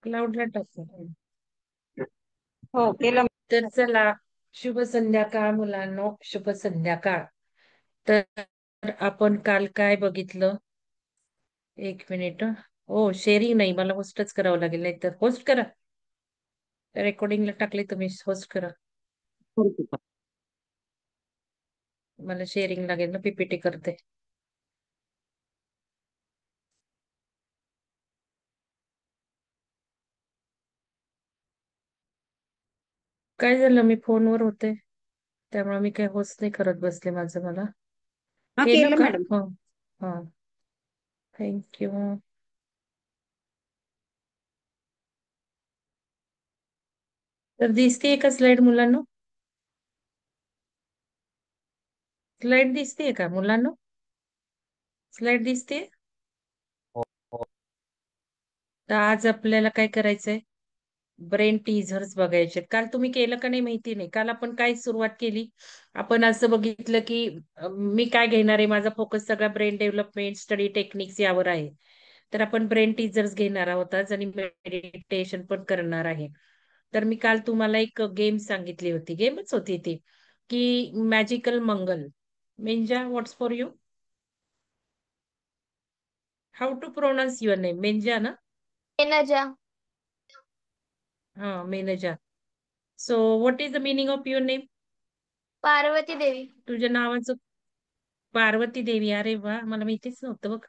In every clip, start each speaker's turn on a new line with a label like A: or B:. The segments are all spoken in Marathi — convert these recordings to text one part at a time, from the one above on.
A: क्लाउडला टाकू.
B: हो केलं.
A: तर चला, शुभ संध्याकाळ मुलांनो, शुभ संध्याकाळ. तर आपण काल काय बघितलं? एक मिनिट. हो, शेअरिंग नाही, मला होस्टच करावं लागेल, नाही तर होस्ट करा. रेकॉर्डिंगला टाकले तुम्ही, होस्ट करा. मला शेअरिंग लागेल ना, पीपीटी करते. काय झालं, मी फोनवर होते त्यामुळे मी काय होस्ट नाही करत बसले. माझं मला
B: हा
A: केलं
B: केलं
A: का?
B: मॅडम.
A: हा. हा, थँक्यू. तर दिसतेय का स्लाइड मुलांना? स्लाइड दिसतेय का मुलांना? स्लाइड दिसते? तर आज आपल्याला काय करायचंय? ब्रेन टीझर्स बघायचे. काल तुम्ही केलं का नाही माहिती नाही. काल आपण काय सुरुवात केली? आपण असं बघितलं की मी काय घेणार आहे, माझा फोकस सगळा ब्रेन डेव्हलपमेंट, स्टडी टेक्निक्स यावर आहे. तर आपण ब्रेन टीझर्स घेणार आहोत आज आणि मेडिटेशन पण करणार आहे. तर मी काल तुम्हाला एक गेम सांगितली होती, गेमच होती ती, की magical Mangal. Menja, what's for you? How to pronounce your name? Menja ना?
C: मेनजा.
A: हा, Menja. So what is the meaning of your name?
C: Parvati Devi.
A: तुझ्या नावाचं पार्वती देवी. अरे वा, मला माहितीच नव्हतं बघ.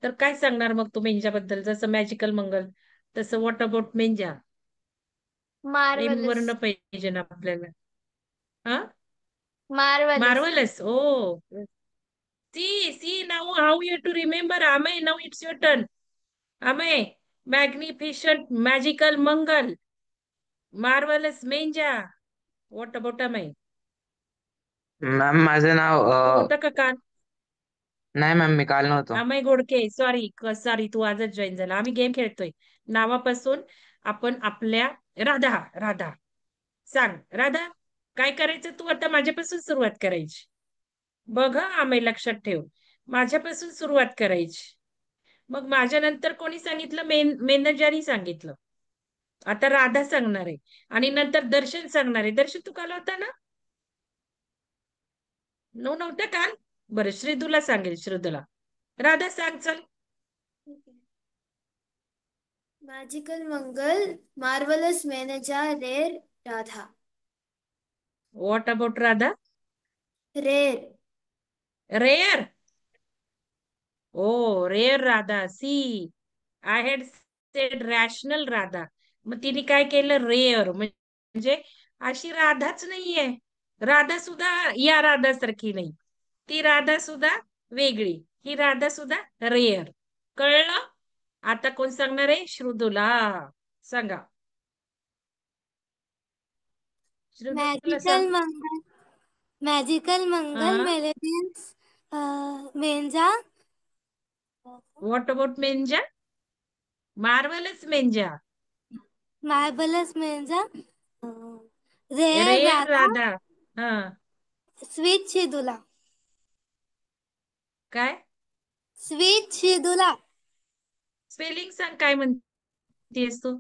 A: तर काय सांगणार मग तू मेंजाबद्दल? जसं मॅजिकल मंगल, तसं what about Menja? Name
C: marvellous.
A: वर्ण पाहिजे ना आपल्याला. हा,
C: marvellous.
A: Marvellous. Oh, see now how you to remember. Amay, now it's your turn. Amay, magnificent magical Mangal, marvellous Menja. What about Amay?
B: Ma'am माझं नाव
A: तू होता का काल?
B: नाही मॅम, मी काल नव्हतो.
A: अमय घोडके, सॉरी सॉरी, तू आजच जॉईन झाला. आम्ही गेम खेळतोय नावापासून. आपण आपल्या राधा, राधा सांग. राधा, काय करायचं? तू आता माझ्यापासून सुरुवात करायची. बघ हं, अमय लक्षात ठेव, माझ्यापासून सुरुवात करायची. मग माझ्या नंतर कोणी सांगितलं? मेनजानी सांगितलं. आता राधा सांगणार आहे आणि नंतर दर्शन सांगणार आहे. दर्शन तू काल होता ना? नव्हतं काल? बरं, श्रीदूला सांगेल. श्रीदूला. राधा सांग, चल.
C: मॅजिकल मंगल, मार्वलस मेनजा, रेर Radha.
A: What about Radha?
C: Rare.
A: Rare. Oh, rare Radha. See, I had said rational Radha. मग तिने काय केलं? रेअर. म्हणजे अशी राधाच नाहीये. राधा सुद्धा या राधा सारखी नाही. ती राधा सुद्धा वेगळी. ही राधा सुद्धा रेअर. कळलं? आता कोण सांगणार आहे? श्रुदुला सांगा. श्रुदुला सांग.
C: मॅजिकल मंगल, मॅजिकल मंगल
A: हा,
C: melodious Menja.
A: What about Menja? मार्वलच Menja.
C: Marvellous Menja, rare
A: rare
C: Radha.
A: Radha. हा,
C: स्वीट शिदुला.
A: काय?
C: स्वीट शिदुला.
A: स्पेलिंग सांग, काय म्हणतेस तू?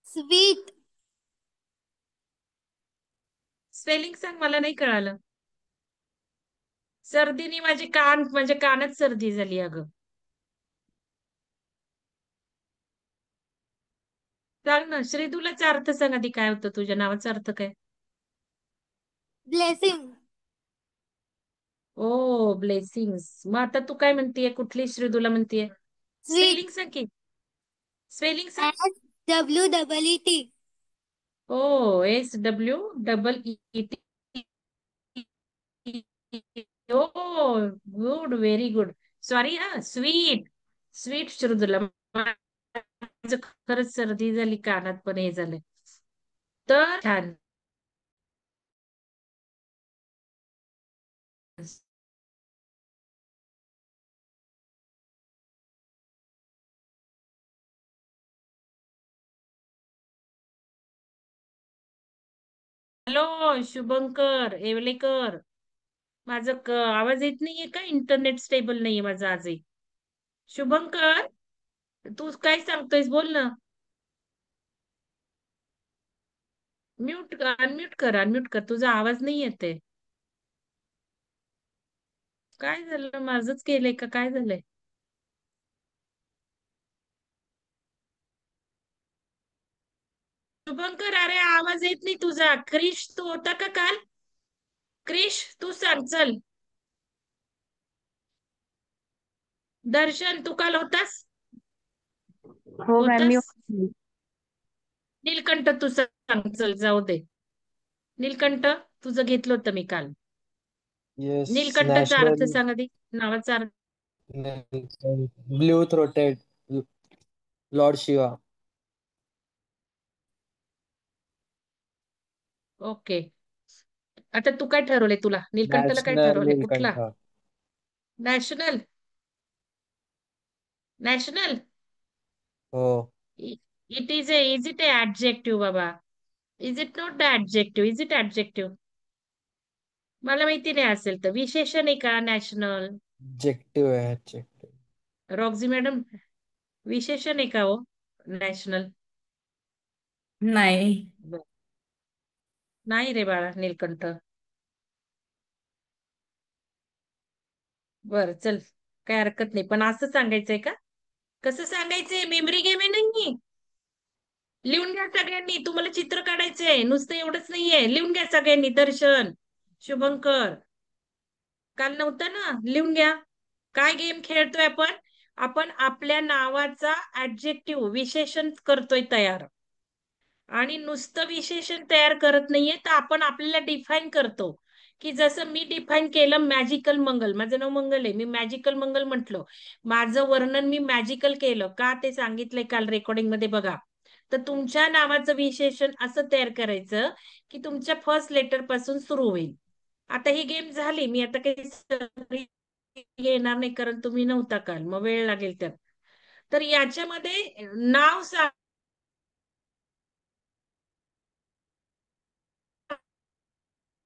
C: स्वीट.
A: स्पेलिंग सांग, मला नाही कळालं. सर्दीने माझे कान, म्हणजे कानात सर्दी झाली अगं. सांग ना, श्रीदूलाचा अर्थ सांग आधी. काय होतं तुझ्या नावाचा अर्थ? काय?
C: ब्लेसिंग.
A: ओ, ब्लेसिंग्स. मग आता तू काय म्हणतीये? कुठली श्रीदूला म्हणतीये? Spelling
C: sweet.
A: सांग की. स्पेलिंग सांग.
C: SWEET.
A: ओ, SWEET. ओ, गुड, व्हेरी गुड. सॉरी हा, स्वीट. स्वीट श्रुदुला. माझं खरंच सर्दी झाली, कानात पण हे झालंय. तर छान. हॅलो शुभंकर येवलेकर. माझं आवाज येत नाहीये का? इंटरनेट स्टेबल नाहीये माझं आजही. शुभंकर, तू काय सांगतोयस? बोल ना. अनम्यूट कर, तुझा आवाज नाही येते. काय झालं, माझंच केलंय का, काय झालंय? शुभंकर, अरे आवाज येत नाही तुझा. क्रिश, तू होता का काल? क्रिश, तू सांग चल. दर्शन, तू काल होतास?
B: हो मॅम मी
A: होतास? नीलकंठ, तू सांग चल, जाऊ दे. नीलकंठ, तुझं घेतलं होतं मी काल.
D: येस.
A: नीलकंठचा अर्थ
D: नॅशनल
A: सांग आधी, नावाचा अर्थ.
D: Blue throated Lord Shiva.
A: Okay. आता तू काय ठरवलंय, तुला नीलकंठला काय
D: नॅशनल
A: ठरवलंय, कुठला?
D: नीलकंठ.
A: नॅशनल. नॅशनल.
D: हो.
A: Is it a adjective बाबा? Is it not the adjective? Is it adjective? मला माहिती नाही, असेल तर विशेषण आहे का नॅशनल?
D: ऑब्जेक्टिव्ह आहे ऑब्जेक्टिव्ह.
A: रॉक्झी मॅडम, विशेषण आहे का हो नॅशनल?
E: नाही.
A: नाही रे बाळा नीलकंठ. बर चल, काय हरकत नाही, पण असं सांगायचंय का? कसं सांगायचंय? मेमरी गेम आहे नाही. लिहून घ्या सगळ्यांनी, तुम्हाला चित्र काढायचंय, नुसतं एवढंच नाहीये. लिहून घ्या सगळ्यांनी. दर्शन, शुभंकर, काल नव्हतं ना, लिहून घ्या. काय गेम खेळतोय आपण? आपण आपल्या नावाचा ऍडजेक्टिव्ह, विशेषण करतोय तयार. आणि नुसतं विशेषण तयार करत नाहीये, तर आपण आपल्याला डिफाईन करतो. की जसं मी डिफाईन केलं मॅजिकल मंगल, माझं नाव मंगल आहे, मी मॅजिकल मंगल म्हटलं. माझं वर्णन मी मॅजिकल केलं का, ते सांगितलंय काल रेकॉर्डिंग मध्ये बघा. तर तुमच्या नावाचं विशेषण असं तयार करायचं की तुमच्या फर्स्ट लेटर पासून सुरू होईल. आता ही गेम झाली, मी आता काही येणार नाही कारण तुम्ही नव्हता काल, मग वेळ लागेल त्यात. तर याच्यामध्ये नाव सांग.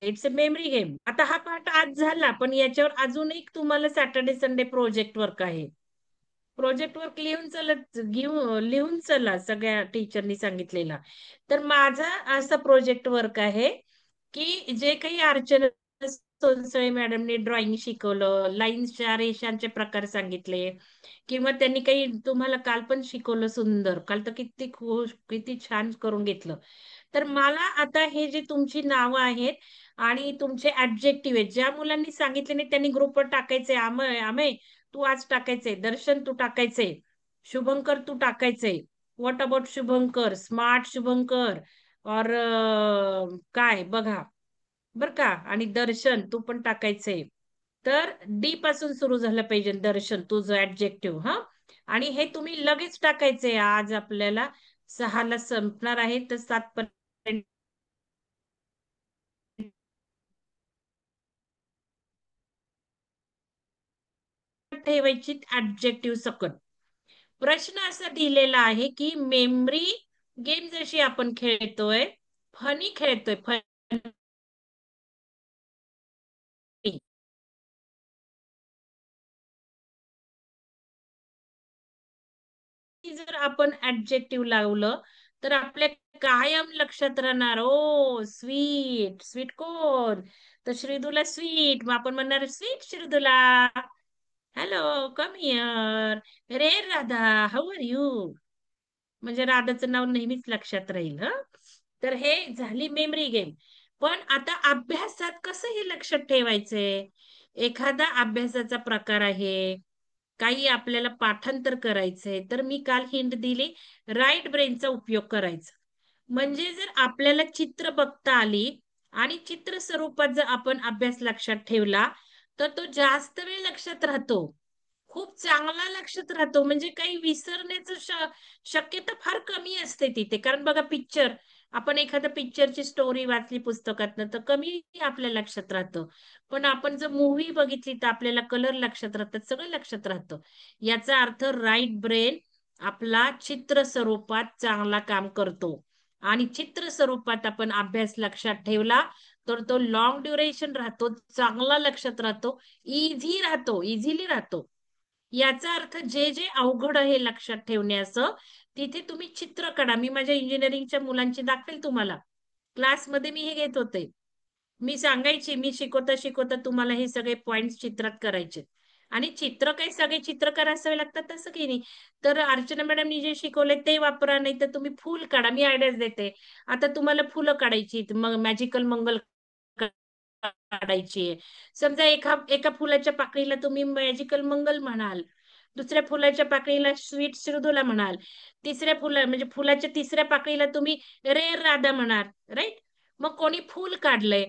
A: It's a memory game. आता हा पार्ट आज झाला, पण याच्यावर अजून एक तुम्हाला सॅटर्डे संडे प्रोजेक्ट वर्क आहे. प्रोजेक्ट वर्क लिहून चला सगळ्या टीचरनी सांगितलेला. तर माझा असा प्रोजेक्ट वर्क आहे की जे काही अर्चना सोनसळे मॅडमने ड्रॉइंग शिकवलं, लाईन्सच्या रेषांचे प्रकार सांगितले, किंवा त्यांनी काही तुम्हाला काल पण शिकवलं सुंदर, काल तर किती खुश, किती छान करून घेतलं. तर मला आता हे जे तुमची नावं आहेत आणि तुमचे ऍडजेक्टिव्ह आहेत, ज्या मुलांनी सांगितले नाही त्यांनी ग्रुपवर टाकायचे. आमय आमय तू आज टाकायचंय, दर्शन तू टाकायचंय, शुभंकर तू टाकायचंय. What about Shubhankar, smart Shubhankar, और काय बघा बर का. आणि दर्शन तू पण टाकायचंय. तर डी पासून सुरू झालं पाहिजे दर्शन, तुझं ऍडजेक्टिव्ह. हा, आणि हे तुम्ही लगेच टाकायचंय. आज आपल्याला 6ला संपणार आहे, तर 7 पर्यंत ठेवायची ऍडजेक्टिव्ह सकट. प्रश्न असा दिलेला आहे की मेमरी गेम जशी आपण खेळतोय, फनी खेळतोय, फनी जर आपण ऍडजेक्टिव्ह लावलं तर आपल्या कायम लक्षात राहणार. ओ स्वीट. स्वीट कोण? तर श्रीदुला स्वीट. मग आपण म्हणणार sweet Shridula, hello come here, रे राधा हाऊ आर यू. म्हणजे राधाचं नाव नेहमीच लक्षात राहील. ह, तर हे झाली मेमरी गेम. पण आता अभ्यासात कसं हे लक्षात ठेवायचंय? एखादा अभ्यासाचा प्रकार आहे, काही आपल्याला पाठांतर करायचंय, तर मी काल हिंट दिली, राईट ब्रेनचा उपयोग करायचा. म्हणजे जर आपल्याला चित्र बघता आली आणि चित्र स्वरूपात जर आपण अभ्यास लक्षात ठेवला तर तो जास्त वेळ लक्षात राहतो, खूप चांगला लक्षात राहतो. म्हणजे काही विसरण्याचं शक्यता फार कमी असते तिथे. कारण बघा, पिक्चर, आपण एखाद्या पिक्चरची स्टोरी वाचली पुस्तकातनं तर कमी आपल्या लक्षात राहतं. पण आपण जर मूव्ही बघितली तर आपल्याला कलर लक्षात राहतात, सगळं लक्षात राहतं. याचा अर्थ राईट ब्रेन आपला चित्र स्वरूपात चांगला काम करतो. आणि चित्र स्वरूपात आपण अभ्यास लक्षात ठेवला तर तो लॉंग ड्युरेशन राहतो, चांगला लक्षात राहतो, इझिली राहतो. याचा अर्थ जे जे अवघड आहे लक्षात ठेवण्याचं, तिथे तुम्ही चित्र काढा. मी माझ्या इंजिनिअरिंगच्या मुलांची दाखवेल तुम्हाला. क्लासमध्ये मी हे घेत होते. मी सांगायची, मी शिकवता शिकवता तुम्हाला हे सगळे पॉइंट चित्रात करायचे. आणि चित्र काही सगळे चित्रकार असावे लागतात तसं काही नाही. तर अर्चना मॅडमनी जे शिकवले ते वापरा, नाही तर तुम्ही फुल काढा. मी आयडियाज देते. आता तुम्हाला फुलं काढायची, मग मॅजिकल मंगल काढायची आहे. समजा एका एका फुलाच्या पाकळीला तुम्ही मॅजिकल मंगल म्हणाल, दुसऱ्या फुलाच्या पाकळीला स्वीट श्रृदुला म्हणाल, तिसऱ्या फुला म्हणजे फुलाच्या तिसऱ्या पाकळीला तुम्ही रेअर राधा म्हणाल, राईट? मग कोणी फुल काढलंय,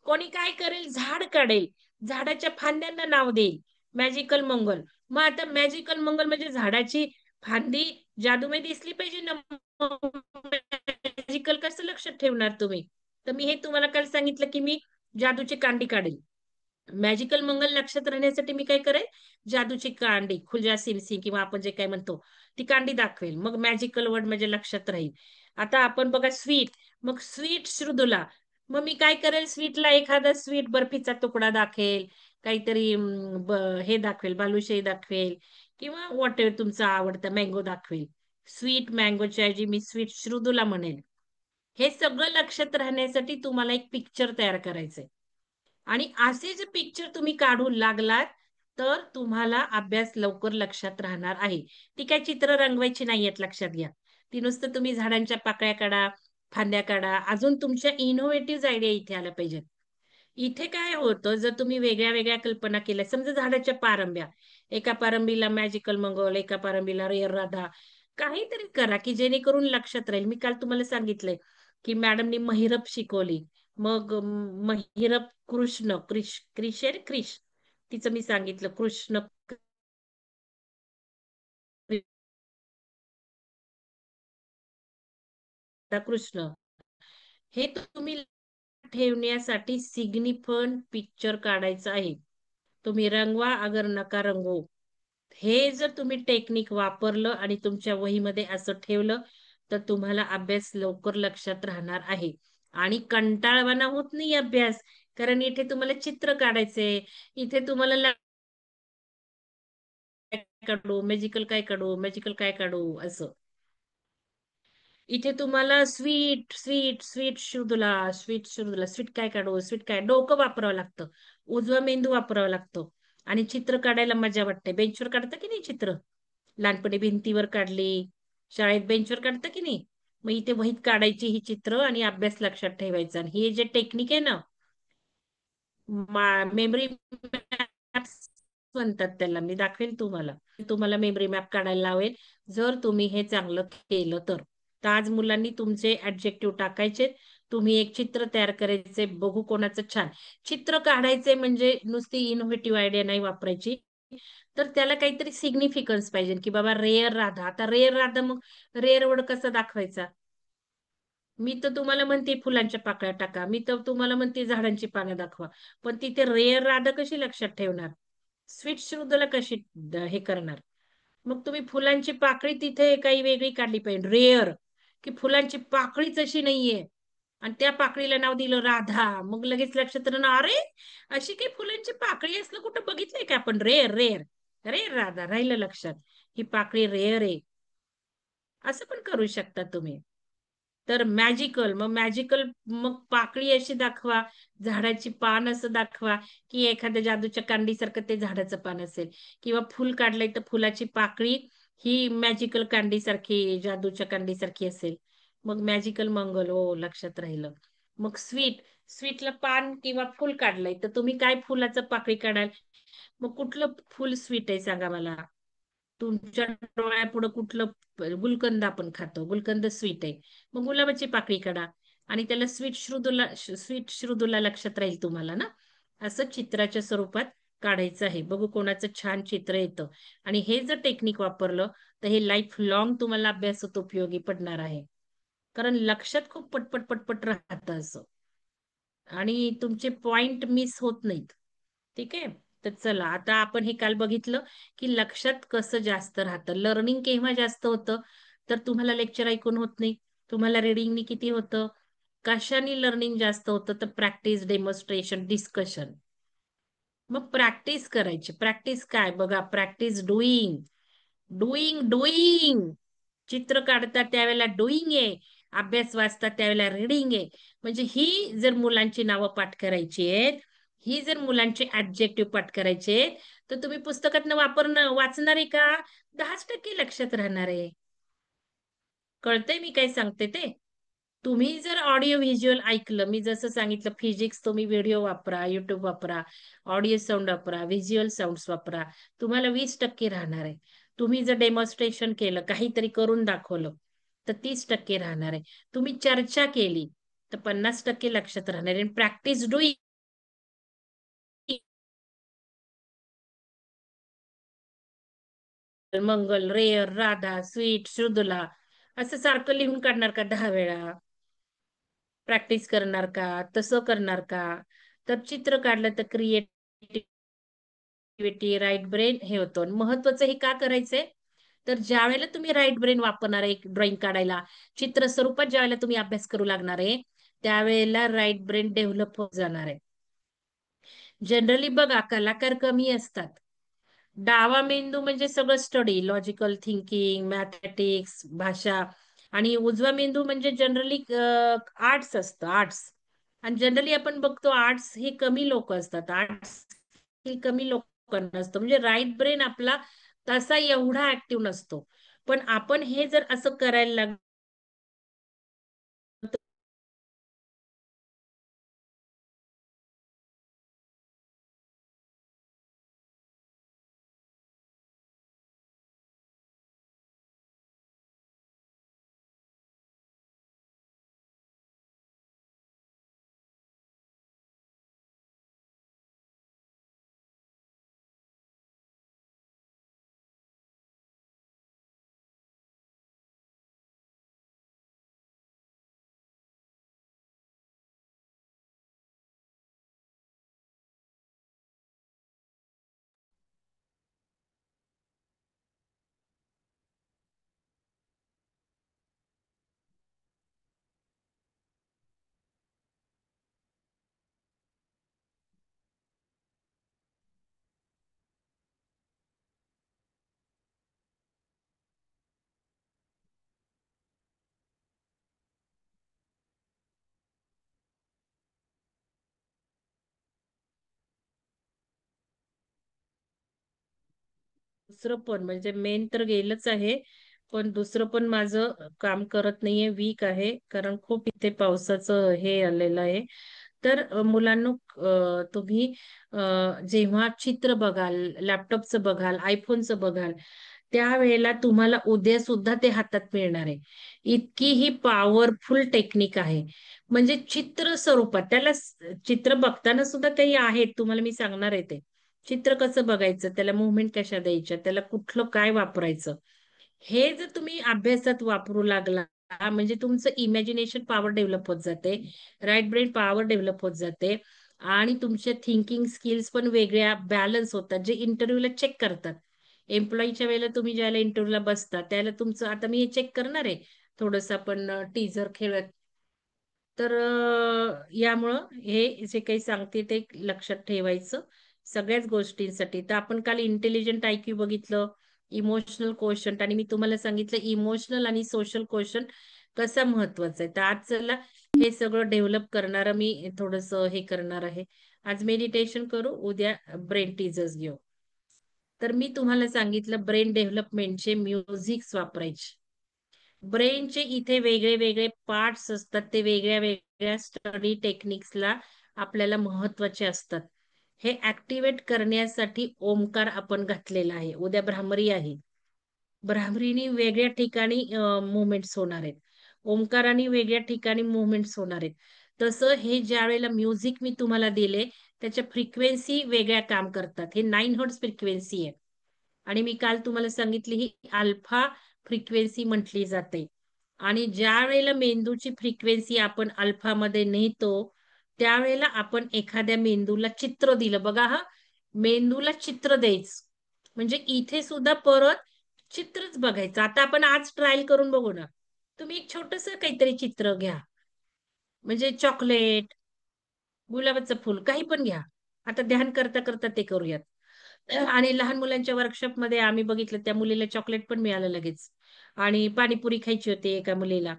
A: कोणी काय करेल, झाड काढेल, झाडाच्या फांद्यांना नाव देईल मॅजिकल मंगल. मग आता मॅजिकल मंगल म्हणजे झाडाची फांदी जादूमध्ये दिसली पाहिजे ना, मॅजिकल कसं लक्षात ठेवणार तुम्ही? तर मी हे तुम्हाला काल सांगितलं की मी जादूची कांडी काढेल. मॅजिकल मंगल लक्षात राहण्यासाठी मी काय करेल, जादूची कांडी, खुजा सिमसी किंवा आपण जे काय म्हणतो ती कांडी दाखवेल. मग मॅजिकल वर्ड म्हणजे लक्षात राहील. आता आपण बघा स्वीट, मग स्वीट श्रुदुला. मग मी काय करेल, स्वीटला एखादा स्वीट बर्फीचा तुकडा दाखेल, काहीतरी हे दाखवेल, बालुशाही दाखवेल, किंवा वॉट तुमचा आवडता मँगो दाखवेल. स्वीट मँगोच्या ऐवजी मी स्वीट श्रुदुला म्हणेल. हे सगळं लक्षात राहण्यासाठी तुम्हाला एक पिक्चर तयार करायचंय. आणि असे जे पिक्चर तुम्ही काढू लागलात तर तुम्हाला अभ्यास लवकर लक्षात राहणार आहे. ती काय चित्र रंगवायची नाहीयेत, लक्षात घ्या. ती नुसतं तुम्ही झाडांच्या पाकळ्या काढा, फांद्या काढा. अजून तुमच्या इनोव्हेटिव्ह आयडिया इथे आल्या पाहिजेत. इथे काय होतं, जर तुम्ही वेगळ्या वेगळ्या कल्पना केल्या, समजा झाडाच्या पारंब्या, एका पारंबीला मॅजिकल मंगल, एका पारंबीला रेअर राधा, काहीतरी करा की जेणेकरून लक्षात राहील. मी काल तुम्हाला सांगितलंय की मॅडमनी महिरप शिकवली. मग महिरप कृष्ण क्रिश तिचं मी सांगितलं कृष्ण कृष्ण. हे तुम्ही ठेवण्यासाठी सिग्निफिकंट पिक्चर काढायचं आहे. तुम्ही रंगवा अगर नका रंगो. हे जर तुम्ही टेक्निक वापरलं आणि तुमच्या वहीमध्ये असं ठेवलं तर तुम्हाला अभ्यास लवकर लक्षात राहणार आहे. आणि कंटाळवाना होत नाही अभ्यास, कारण इथे तुम्हाला चित्र काढायचे, इथे तुम्हाला काढू मॅजिकल काय काढू, मॅजिकल काय काढू असं. इथे तुम्हाला sweet sweet sweet Shridula, sweet Shridula, sweet काय काढू, स्वीट काय, डोकं वापरावं लागतं, उजवा मेंदू वापरावा लागतो. आणि चित्र काढायला मजा वाटते. बेंचवर काढतं की नाही चित्र, लहानपणी भिंतीवर काढली, शाळेत बेंचवर काढतं की नाही. मग इथे वहीत काढायची ही चित्र आणि अभ्यास लक्षात ठेवायचा. आणि हे जे टेक्निक आहे ना, मेमरी म्हणतात त्याला, मी दाखवेल तुम्हाला. तुम्हाला मेमरी मॅप काढायला लावेल जर तुम्ही हे चांगलं केलं तर. आज मुलांनी तुमचे ऍडजेक्टिव्ह टाकायचे, तुम्ही एक चित्र तयार करायचे, बघू कोणाचं छान चित्र काढायचे. म्हणजे नुसती इनोव्हेटिव्ह आयडिया नाही वापरायची, तर त्याला काहीतरी सिग्निफिकन्स पाहिजे की बाबा रेअर राधा. आता रेअर राधा, मग रेअर वर्ड कसा दाखवायचा? मी तर तुम्हाला म्हणते फुलांच्या पाकळ्या टाका, मी तर तुम्हाला म्हणते झाडांची पानं दाखवा, पण तिथे रेअर राधा कशी लक्षात ठेवणार? स्वीट श्रुदला कशी हे करणार? मग तुम्ही फुलांची पाकळी तिथे काही वेगळी काढली पाहिजे, रेअर, की फुलांची पाकळीच अशी नाहीये आणि त्या पाकळीला नाव दिलं राधा. मग लगेच लक्षात राहणार, अरे अशी काही फुलांची पाकळी असलं कुठं बघितलंय का आपण? रेअर रेअर रेअर राधा, राहिलं लक्षात, ही पाकळी रेअर आहे. असं पण करू शकता तुम्ही. तर मॅजिकल, मग मॅजिकल, मग पाकळी अशी दाखवा, झाडाची पान असं दाखवा की एखाद्या जादूच्या कांडीसारखं ते झाडाचं पान असेल, किंवा फुल काढलंय तर फुलाची पाकळी ही मॅजिकल कांडीसारखी, जादूच्या कांडीसारखी असेल. मग मॅजिकल मंगल, हो लक्षात राहिलं. मग स्वीट, स्वीटला पान किंवा फुल काढलंय तर तुम्ही काय फुलाचं पाकळी काढाल? मग कुठलं फुल स्वीट आहे सांगा मला. तुमच्या डोळ्यापुढं कुठलं, गुलकंद आपण खातो, गुलकंद स्वीट आहे, मग गुलाबाची पाकळी काढा आणि त्याला स्वीट श्रुदुला लक्षात राहील तुम्हाला ना. असं चित्राच्या स्वरूपात काढायचं आहे. बघू कोणाचं छान चित्र येतं. आणि हे जर टेक्निक वापरलं तर हे लाईफ लॉंग तुम्हाला अभ्यासात उपयोगी पडणार आहे, कारण लक्षात खूप पटपट पटपट राहतं असं, आणि तुमचे पॉइंट मिस होत नाहीत. ठीक आहे. तर चला, आता आपण हे काल बघितलं की लक्षात कसं जास्त राहतं. लर्निंग केव्हा जास्त होतं, तर तुम्हाला लेक्चर ऐकून होत नाही, तुम्हाला रिडिंगनी किती होतं, कशाने लर्निंग जास्त होतं, तर प्रॅक्टिस, डेमॉन्स्ट्रेशन, डिस्कशन. मग प्रॅक्टिस करायची. प्रॅक्टिस काय बघा, प्रॅक्टिस डुईंग, डुईंग डुईंग. चित्र काढतात त्यावेळेला डुईंग आहे, अभ्यास वाचतात त्यावेळेला रिडिंग आहे. म्हणजे ही जर मुलांची नावं पाठ करायची आहेत, ही जर मुलांचे ऍब्जेक्टिव्ह पाठ करायचे, तर तुम्ही पुस्तकातनं वाचणार आहे का? 10% लक्षात राहणार आहे. कळतंय मी काय सांगते ते? तुम्ही जर ऑडिओ व्हिज्युअल ऐकलं, मी जसं सांगितलं फिजिक्स तुम्ही व्हिडिओ वापरा, युट्यूब वापरा, ऑडिओ साऊंड वापरा, व्हिज्युअल साऊंड्स वापरा, तुम्हाला 20% राहणार आहे. तुम्ही जर डेमॉन्स्ट्रेशन केलं, काहीतरी करून दाखवलं, तर 30% राहणार आहे. तुम्ही चर्चा केली तर 50% लक्षात राहणार आहे. प्रॅक्टिस डुईंग मंगल, रेअर, राधा, स्वीट, श्रुदुला असं सारखं लिहून काढणार का 10 वेळा? प्रॅक्टिस करणार का? तसं करणार का? तर चित्र काढलं तर क्रिएटिव्हिटी, राईट ब्रेन हे होतं. आणि महत्वाचं हे का करायचंय? तर ज्या वेळेला तुम्ही राईट ब्रेन वापरणार आहे ड्रॉइंग काढायला, चित्र स्वरूपात ज्या वेळेला तुम्ही अभ्यास करू लागणार आहे, त्यावेळेला राईट ब्रेन डेव्हलप होत जाणार आहे. जनरली बघा कलाकार कमी असतात. डावा मेंदू म्हणजे सगळं स्टडी, लॉजिकल थिंकिंग, मॅथमॅटिक्स, भाषा. आणि उजवा मेंदू म्हणजे जनरली आर्ट्स असतं, आर्ट्स. आणि जनरली आपण बघतो आर्ट्स हे कमी लोक असतात, आर्ट्स हे कमी लोकांना असतं. म्हणजे राईट ब्रेन आपला तसा एवढा ऍक्टिव्ह नसतो. पण आपण हे जर असं करायला लागलो, दुसरं पण म्हणजे मेन तर गेलंच आहे, पण दुसरं पण माझं काम करत नाहीये, वीक आहे. कारण खूप इथे पावसाचं हे आलेलं आहे. तर मुलांनो, तुम्ही जेव्हा चित्र बघाल, लॅपटॉपचं बघाल, आयफोनचं बघाल, त्यावेळेला तुम्हाला उद्या सुद्धा ते हातात मिळणार आहे. इतकी ही पॉवरफुल टेक्निक आहे. म्हणजे चित्र स्वरूपात त्याला चित्र बघताना सुद्धा काही आहेत, तुम्हाला मी सांगणार आहे ते. चित्र कसं बघायचं, त्याला मुवमेंट कशा द्यायच्या, त्याला कुठलं काय वापरायचं, हे जर तुम्ही अभ्यासात वापरू लागला, म्हणजे तुमचं इमॅजिनेशन पॉवर डेव्हलप होत जाते, राईट ब्रेन पॉवर डेव्हलप होत जाते. आणि तुमच्या थिंकिंग स्किल्स पण वेगळ्या बॅलन्स होतात, जे इंटरव्ह्यूला चेक करतात. एम्प्लॉईच्या वेळेला तुम्ही ज्याला इंटरव्ह्यूला बसता त्याला तुमचं, आता मी हे चेक करणार आहे थोडस आपण टीजर खेळत. तर यामुळं हे जे काही सांगते ते लक्षात ठेवायचं सगळ्याच गोष्टींसाठी. तर आपण काल इंटेलिजंट आयक्यू बघितलं, इमोशनल क्वोशंट, आणि मी तुम्हाला सांगितलं इमोशनल आणि सोशल क्वोशंट कसा महत्वाचा आहे. तर आज चला हे सगळं डेव्हलप करणारं मी थोडस हे करणार आहे. आज मेडिटेशन करू, उद्या ब्रेन टीजर्स घेऊ. तर मी तुम्हाला सांगितलं ब्रेन डेव्हलपमेंटचे म्युझिक्स वापरायचे. ब्रेनचे इथे वेगळे वेगळे पार्ट्स असतात, ते वेगळ्या वेगळ्या स्टडी टेक्निक्सला आपल्याला महत्वाचे असतात. हे ऍक्टिव्हेट करण्यासाठी ओमकार आपण घातलेला आहे. उद्या भ्रामरी आहे, भ्रामरीने वेगळ्या ठिकाणी मुवमेंट्स होणार आहेत, ओंकाराने वेगळ्या ठिकाणी मुवमेंट्स होणार आहेत. तसं हे ज्या वेळेला म्युझिक मी तुम्हाला दिले, त्याच्या फ्रिक्वेन्सी वेगळ्या काम करतात. हे 9 हर्ट्झ फ्रिक्वेन्सी आहे. आणि मी काल तुम्हाला सांगितली ही अल्फा फ्रिक्वेन्सी म्हटली जाते. आणि ज्या वेळेला मेंदूची फ्रिक्वेन्सी आपण अल्फा मध्ये नेतो, त्यावेळेला आपण एखाद्या मेंदूला चित्र दिलं बघा, हा मेंदूला चित्र द्यायचं, म्हणजे इथे सुद्धा परत चित्रच बघायचं. आता आपण आज ट्रायल करून बघू ना. तुम्ही एक छोटस काहीतरी चित्र घ्या, म्हणजे चॉकलेट, गुलाबाचं फुल, काही पण घ्या. आता ध्यान करता करता ते करूयात. आणि लहान मुलांच्या वर्कशॉपमध्ये आम्ही बघितलं, त्या मुलीला चॉकलेट पण मिळालं लगेच. आणि पाणीपुरी खायची होती एका मुलीला,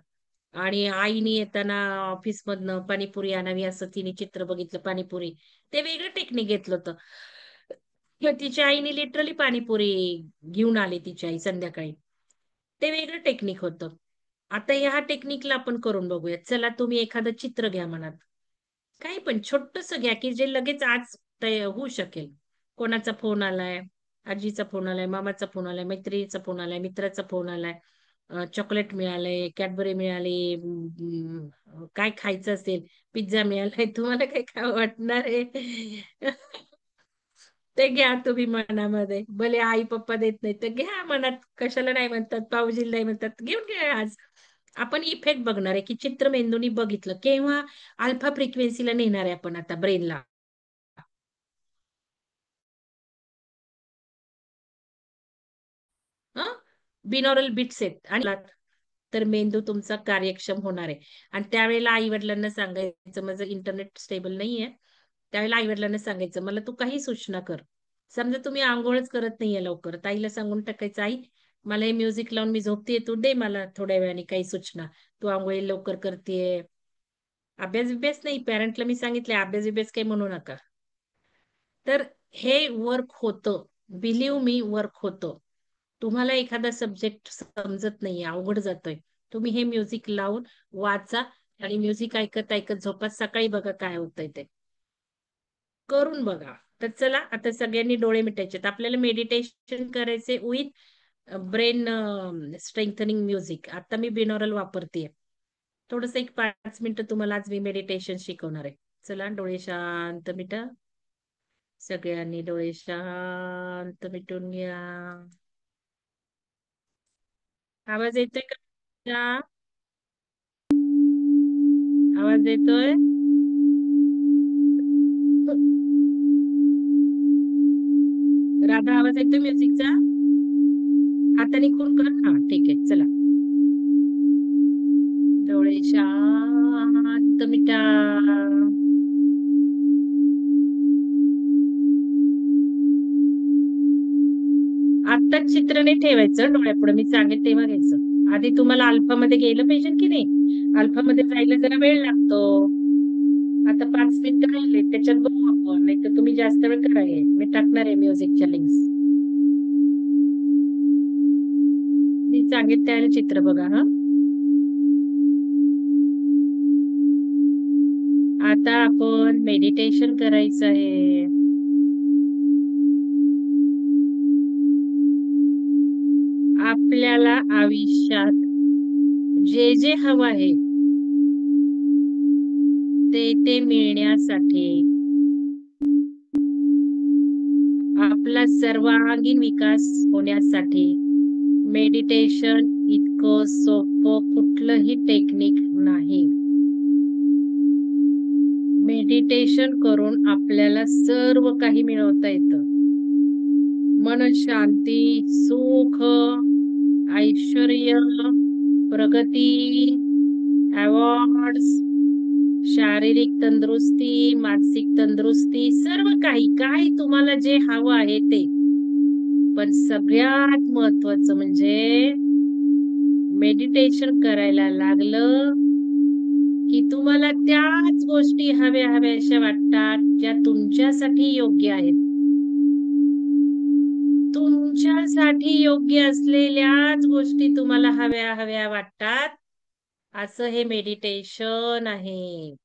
A: आणि आईने येताना ऑफिस मधनं पाणीपुरी आणावी असं तिने चित्र बघितलं पाणीपुरी. ते वेगळं टेक्निक घेतलं होतं. तर तिच्या आईने लिटरली पाणीपुरी घेऊन आली तिची आई संध्याकाळी. ते वेगळं टेक्निक होतं. आता ह्या टेक्निकला आपण करून बघूया. चला तुम्ही एखादं चित्र घ्या मनात. काही पण छोटस घ्या की जे लगेच आज होऊ शकेल. कोणाचा फोन आलाय, आजीचा फोन आलाय, मामाचा फोन आलाय, मैत्रिणीचा फोन आलाय, मित्राचा फोन आलाय, चॉकलेट मिळालंय, कॅडबरी मिळाली, काय खायचं असेल, पिझ्झा मिळालाय, तुम्हाला काय काय वाटणार आहे ते घ्या तुम्ही मनामध्ये. भले आई पप्पा देत नाही तर घ्या मनात. कशाला नाही म्हणतात, भाऊजीला नाही म्हणतात, घेऊन घ्या आज. आपण इफेक्ट बघणार आहे की चित्र मेंदूनी बघितलं केव्हा. अल्फा फ्रिक्वेन्सीला नेणार आहे आपण आता ब्रेनला. बिनॉरल बिट्स आहेत आणि तर मेंदू तुमचा कार्यक्षम होणार आहे. आणि त्यावेळेला आई वडिलांना सांगायचं माझं इंटरनेट स्टेबल नाहीये. त्यावेळेला आई वडिलांना सांगायचं मला तू काही सूचना कर. समजा तुम्ही आंघोळच करत नाहीये लवकर, ताईला सांगून टाकायचं आई मला हे म्युझिक लावून मी झोपतेय, तू दे मला थोड्या वेळाने काही सूचना. तू आंघोळी लवकर करतेय. अभ्यास बिभ्यास नाही, पॅरेंटला मी सांगितले अभ्यास बिभ्यास काही म्हणू नका. तर हे वर्क होतं, बिलीव्ह मी वर्क होतं. तुम्हाला एखादा सब्जेक्ट समजत नाहीये, अवघड जातोय, तुम्ही हे म्युझिक लावून वाचा आणि म्युझिक ऐकत ऐकत झोपा. सकाळी बघा काय होतंय ते. करून बघा. तर चला आता सगळ्यांनी डोळे मिटायचे. आपल्याला मेडिटेशन करायचे विथ ब्रेन स्ट्रेंथनिंग म्युझिक. आता मी बिनॉरल वापरतेय. थोडस एक 5 मिनिटं तुम्हाला आज मी मेडिटेशन शिकवणार आहे. चला डोळे शांत मिटा. सगळ्यांनी डोळे शांत मिटून घ्या. आवाज येतोय का? आवाज येतोय? राधा आवाज येतोय म्युझिकचा? हाताने खून कर. हा ठीक आहे चला. डोळे शांत मिटा. आत्ताच चित्र नाही ठेवायचं डोळ्यापुढे, मी सांगेल तेव्हा घ्यायचं. आधी तुम्हाला अल्फा मध्ये गेलं पाहिजे की नाही. अल्फा मध्ये जायला जरा वेळ लागतो. आता 5 मिनिटं राहिले त्याच्यात बघू आपण, नाही तर तुम्ही जास्त वेळ कराय. मी टाकणार आहे म्युझिकच्या लिंक्स. मी सांगेल त्यावेळेला चित्र बघा. हा आता आपण मेडिटेशन करायचं आहे. आपल्याला आयुष्यात जे जे हवं आहे ते मिळण्यासाठी, आपला सर्वांगीण विकास होण्यासाठी मेडिटेशन इतकं सोपं कुठलंही टेक्निक नाही. मेडिटेशन करून आपल्याला सर्व काही मिळवता येतं. मन शांती, सुख, ऐश्वर्य, प्रगती, अवॉर्ड्स, शारीरिक तंदुरुस्ती, मानसिक तंदुरुस्ती, सर्व काही काय तुम्हाला जे हवं आहे ते. पण सगळ्यात महत्वाचं म्हणजे मेडिटेशन करायला लागलं की तुम्हाला त्याच गोष्टी हव्याशा वाटतात ज्या तुमच्यासाठी योग्य आहेत. तुमच्यासाठी योग्य असलेल्याच गोष्टी तुम्हाला हव्या वाटतात. असं हे मेडिटेशन आहे.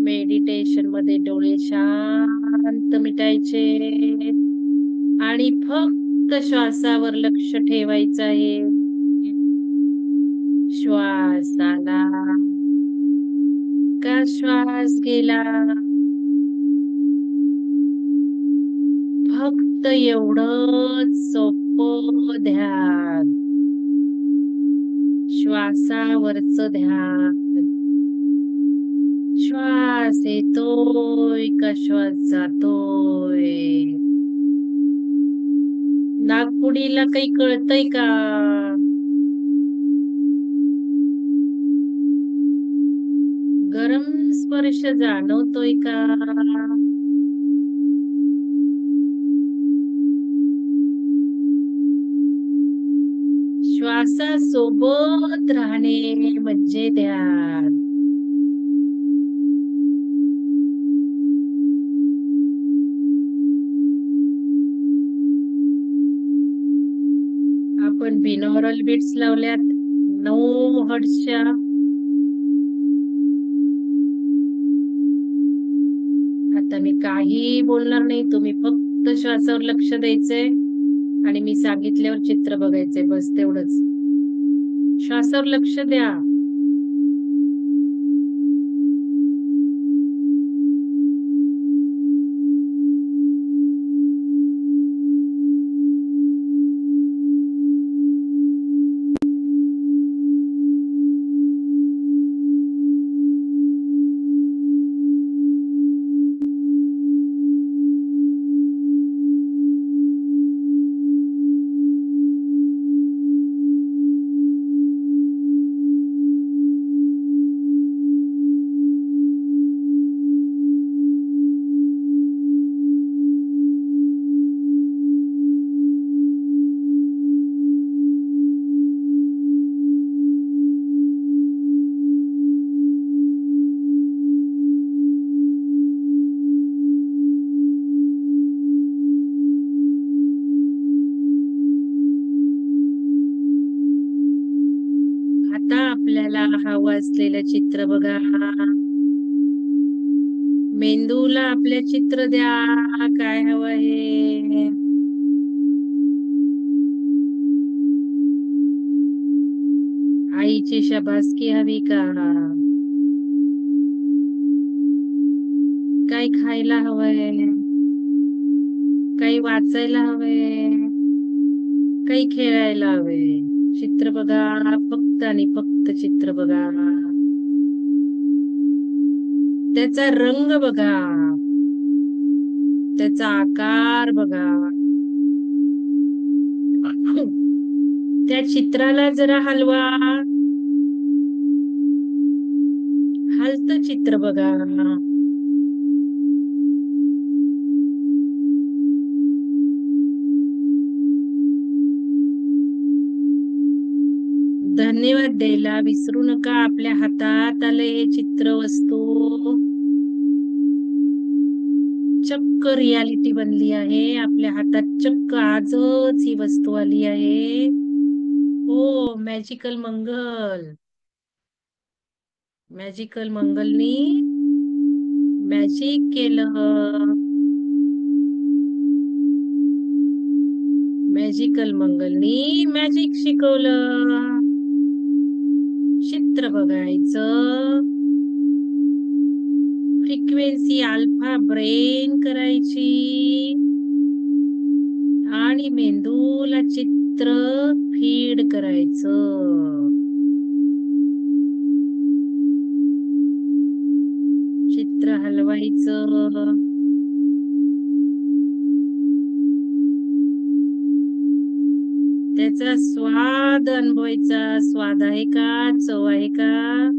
A: मेडिटेशन मध्ये डोळे शांत मिटायचे आणि फक्त श्वासावर लक्ष ठेवायचं आहे. श्वास आला का श्वास गेला, फक्त एवढंच सोपं ध्यान. श्वासावरचं ध्यान. श्वास येतोय का श्वास जातोय. नाकपुडीला काही कळतंय का? गरम स्पर्श जाणवतोय का? श्वास श्वासासोबत राहणे म्हणजे ध्यान. आपण बिनॉरल बीट्स लावल्यात 9 हर्ट्झच्या. आता मी काही बोलणार नाही, तुम्ही फक्त श्वासावर लक्ष द्यायचंय आणि मी सांगितल्यावर चित्र बघायचंय, बस तेवढंच. श्वासावर लक्ष द्या. आता आपल्याला हवं असलेलं चित्र बघा. मेंदूला आपल्या चित्र द्या, काय हवं आहे. आईची शाबासकी हवी का? काही खायला हवंय, काही वाचायला हवंय, काही खेळायला हवंय. चित्र बघा, फक्त आणि फक्त चित्र बघा. त्याचा रंग बघा, त्याचा आकार बघा. त्या चित्राला जरा हलवा. हलतं चित्र बघा. धन्यवाद द्यायला विसरू नका. आपल्या हातात आलं हे चित्र, वस्तू चक्क रियालिटी बनली आहे. आपल्या हातात चक्क आजच ही वस्तू आली आहे. हो, मॅजिकल मंगल. मॅजिकल मंगलनी मॅजिक केलं. मॅजिकल मंगलनी मॅजिक शिकवलं. चित्र बघायचं, फ्रिक्वेन्सी अल्फा ब्रेन करायची आणि मेंदूला चित्र फीड करायचं. चित्र हलवायचं. त्याचा स्वाद अनुभवायचा. स्वाद आहे का? चव आहे का?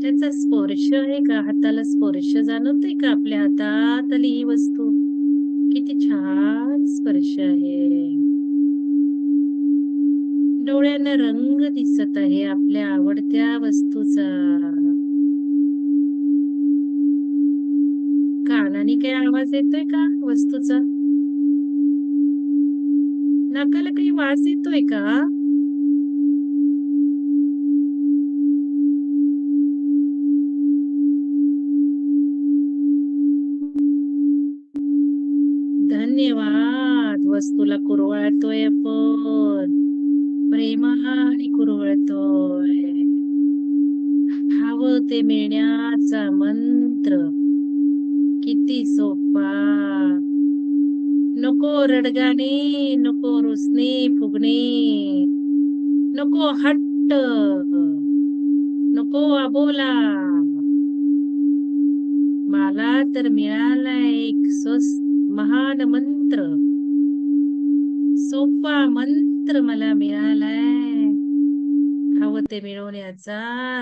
A: त्याचा स्पर्श आहे का? हाताला स्पर्श जाणवतोय का? आपल्या हातात आली ही वस्तू, किती छान स्पर्श आहे. डोळ्यांना रंग दिसत आहे आपल्या आवडत्या वस्तूचा. कानाने काही आवाज येतोय का वस्तूचा? नाकाला काही वास येतोय का? धन्यवाद. वस्तूला कुरवाळतोय आपण, प्रेमाने कुरवळतोय. हवं ते मिळण्याचा मंत्र किती सोपा. नको रडगाणे, नको रुसणे फुगणे, नको हट्ट, नको अबोला. मला तर मिळालाय एक महान मंत्र. सोपा मंत्र मला मिळालाय. हवं ते मिळवण्याचा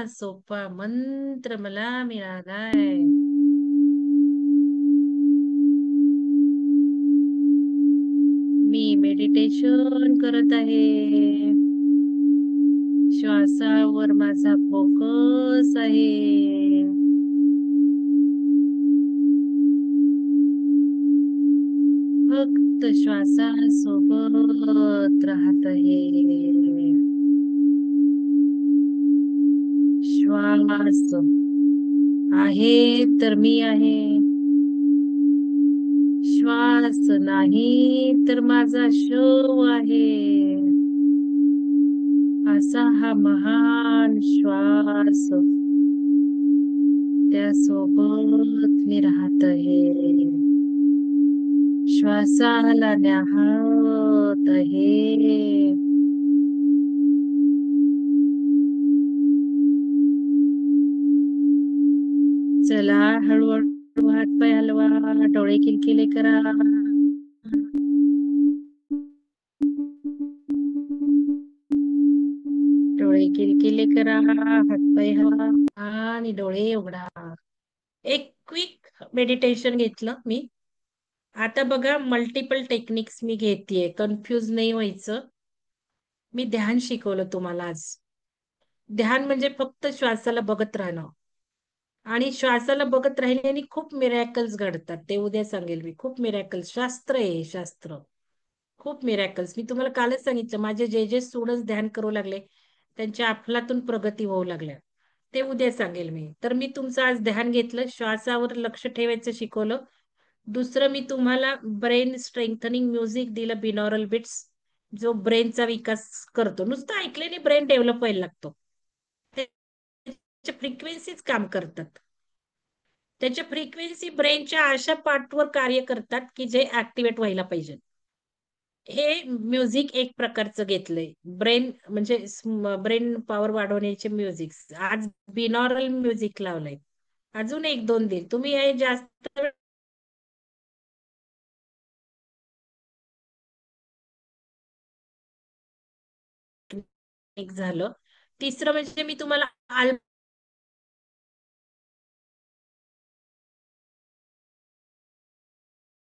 A: सोपा मंत्र मला मिळालाय. मी मेडिटेशन करत आहे. श्वासावर माझा फोकस आहे. फक्त श्वासासोबत राहत आहे. श्वास आहे तर मी आहे. श्वास नाही तर माझा शव आहे. असा हा महान श्वास, त्यासोबत मी राहत आहे. श्वासाला न्याहाळत आहे. चला हळूहळू हात पाय हलवा, डोळे किलकिले करा. डोळे किलकिले करा, हात पाय हलवा आणि डोळे उघडा. एक क्विक मेडिटेशन घेतलं मी. आता बघा, मल्टिपल टेक्निक्स मी घेतेय, कन्फ्यूज नाही व्हायचं. मी ध्यान शिकवलं तुम्हाला आज. ध्यान म्हणजे फक्त श्वासाला बघत राहणं, आणि श्वासाला बघत राहिल्याने खूप मिरॅकल्स घडतात. ते उद्या सांगेल मी. खूप मिरॅकल्स, शास्त्र आहे शास्त्र. खूप मिरॅकल्स मी तुम्हाला कालच सांगितलं. माझे जे जे स्टुडंट्स ध्यान करू लागले, त्यांच्या अफलातून प्रगती होऊ लागल्या. ते उद्या सांगेल मी. तर मी तुमचं आज ध्यान घेतलं, श्वासावर लक्ष ठेवायचं शिकवलं. दुसरं मी तुम्हाला ब्रेन स्ट्रेंथनिंग म्युझिक दिलं, बिनॉरल बिट्स, जो ब्रेनचा विकास करतो. नुसतं ऐकल्याने ब्रेन डेव्हलप व्हायला लागतो. त्याच्या फ्रिक्वेन्सीज काम करतात. त्याच्या फ्रिक्वेन्सी ब्रेनच्या अशा पार्टवर कार्य करतात की जे ऍक्टिव्हेट व्हायला पाहिजे. हे म्युझिक एक प्रकारचं घेतलंय, ब्रेन म्हणजे ब्रेन पॉवर वाढवण्याचे म्युझिक. आज बिनॉरल म्युझिक लावलंय. अजून एक दोन देईल. तुम्ही हे जास्त एक झालं. तिसरं म्हणजे मी तुम्हाला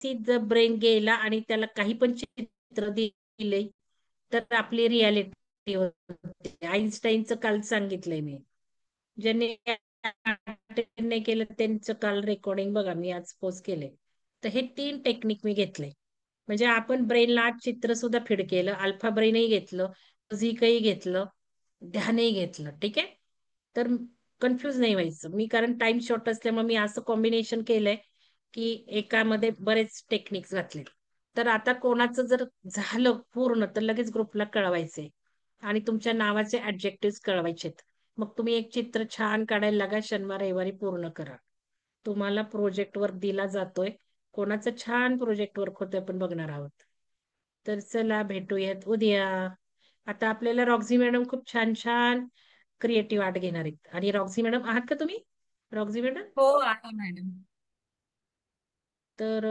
A: जर ब्रेन गेला आणि त्याला काही पण चित्र दिले तर आपली रियालिटी होते. आईन्स्टाईनचं काल सांगितलंय मी. ज्यांनी attend नाही केलं त्यांचं काल रेकॉर्डिंग बघा, मी आज पोस्ट केले. तर हे 3 टेक्निक मी घेतले. म्हणजे आपण ब्रेनला आज चित्र सुद्धा फीड केलं, अल्फा ब्रेनही घेतलं, म्युझिकही घेतलं, ध्यानही घेतलं. ठीक आहे. तर कन्फ्यूज नाही व्हायचं मी, कारण टाइम शॉर्ट असल्यामुळे मी असं कॉम्बिनेशन केलंय की एकामध्ये बरेच टेक्निक्स घातले. तर आता कोणाचं जर झालं पूर्ण तर लगेच ग्रुपला कळवायचंय आणि तुमच्या नावाचे ऍडजेक्टिव्ह कळवायचेत. मग तुम्ही एक चित्र छान काढायला लागा. शनिवार रविवारी पूर्ण करा. तुम्हाला प्रोजेक्ट वर्क दिला जातोय. कोणाचं छान प्रोजेक्ट वर्क होतोय आपण बघणार आहोत. तर चला भेटूयात उद्या. आता आपल्याला रॉक्झी मॅडम खूप छान छान क्रिएटिव्ह आर्ट घेणार आहेत. आणि रॉक्झी मॅडम आहात का तुम्ही? रॉक्झी मॅडम
E: हो आहे मॅडम.
A: तर